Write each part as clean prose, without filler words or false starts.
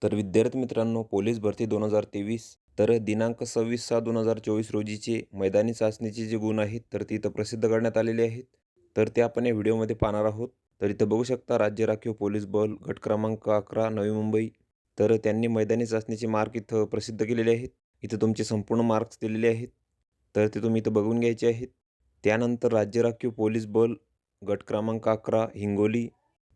तर विद्यार्थी मित्रांनो, पोलीस भरती 2023 तर दिनांक 26/6/2024 रोजीचे मैदानी चाचणीचे जे गुण आहेत तर ते इथं प्रसिद्ध करण्यात आलेले आहेत. तर ते आपण या व्हिडिओमध्ये पाहणार आहोत. तर इथं बघू शकता राज्य राखीव पोलीस बल गट क्रमांक 11 नवी मुंबई. तर त्यांनी मैदानी चाचणीचे मार्क इथं प्रसिद्ध केलेले आहेत. इथं तुमचे संपूर्ण मार्क्स दिलेले आहेत. तर ते तुम्ही इथं बघून घ्यायचे आहेत. त्यानंतर राज्य राखीव पोलीस बल गट क्रमांक 11 हिंगोली.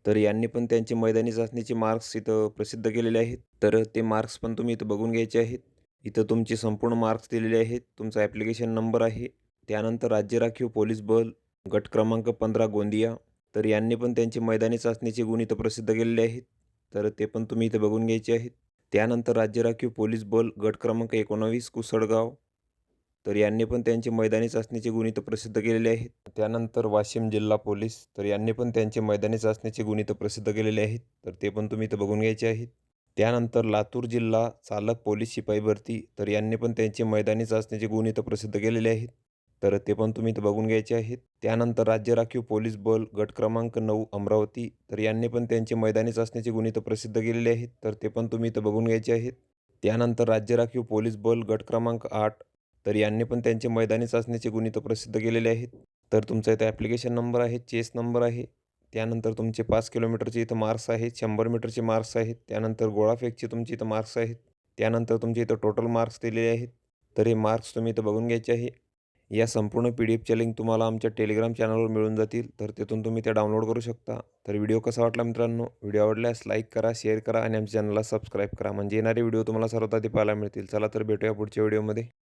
तर यांनी पण त्यांचे मैदानी चाचणीचे मार्क्स इथं प्रसिद्ध केलेले आहेत. तर ते मार्क्स पण तुम्ही इथं बघून घ्यायचे आहेत. इथं तुमचे संपूर्ण मार्क्स दिलेले आहेत. तुमचा ॲप्लिकेशन नंबर आहे. त्यानंतर राज्य राखीव पोलीस बल गट क्रमांक 15 गोंदिया. तर यांनी पण त्यांचे मैदानी चाचणीचे गुण इथं प्रसिद्ध केलेले आहेत. तर ते पण तुम्ही इथं बघून घ्यायचे आहेत. त्यानंतर राज्य राखीव पोलीस बल गट क्रमांक 19 कुसळगाव. तर यांनी पण त्यांचे मैदानी चाचणीचे गुण इथं प्रसिद्ध केलेले आहेत. त्यानंतर वाशिम जिल्हा पोलीस. तर यांनी पण त्यांचे मैदानी चाचणीचे गुण इथं प्रसिद्ध केलेले आहेत. तर ते पण तुम्ही इथं बघून घ्यायचे आहेत. त्यानंतर लातूर जिल्हा चालक पोलीस शिपाई भरती. तर यांनी पण त्यांचे मैदानी चाचणीचे गुण इथं प्रसिद्ध केलेले आहेत. तर ते पण तुम्ही इथं बघून घ्यायचे आहेत. त्यानंतर राज्य राखीव पोलीस बल गट क्रमांक 9 अमरावती. तर यांनी पण त्यांचे मैदानी चाचणीचे गुण इथं प्रसिद्ध केलेले आहेत. तर ते पण तुम्ही इथं बघून घ्यायचे आहेत. त्यानंतर राज्य राखीव पोलीस बल गट क्रमांक 8. तर यांनी पण त्यांचे मैदानी चाचणीचे गुण इथं प्रसिद्ध केलेले आहेत. तर तुमचा इथं ॲप्लिकेशन नंबर आहे, चेस नंबर आहे. त्यानंतर तुमचे 5 किलोमीटरचे इथं मार्क्स आहेत, 100 मीटरचे मार्क्स आहेत. त्यानंतर गोळाफेकचे तुमचे इथं मार्क्स आहेत. त्यानंतर तुमचे इथं टोटल मार्क्स दिलेले आहेत. तर हे मार्क्स तुम्ही इथं बघून घ्यायचे आहे. या संपूर्ण PDF च्या लिंक तुम्हाला आमच्या टेलिग्राम चॅनलवर मिळून जातील. तर तिथून तुम्ही त्या डाउनलोड करू शकता. तर व्हिडिओ कसा वाटला मित्रांनो? व्हिडिओ आवडल्यास लाईक करा, शेअर करा आणि आमच्या चॅनलला सबस्क्राईब करा. म्हणजे येणारे व्हिडिओ तुम्हाला सर्वात आधी पाहायला मिळतील. चला तर भेटूया पुढच्या व्हिडिओमध्ये.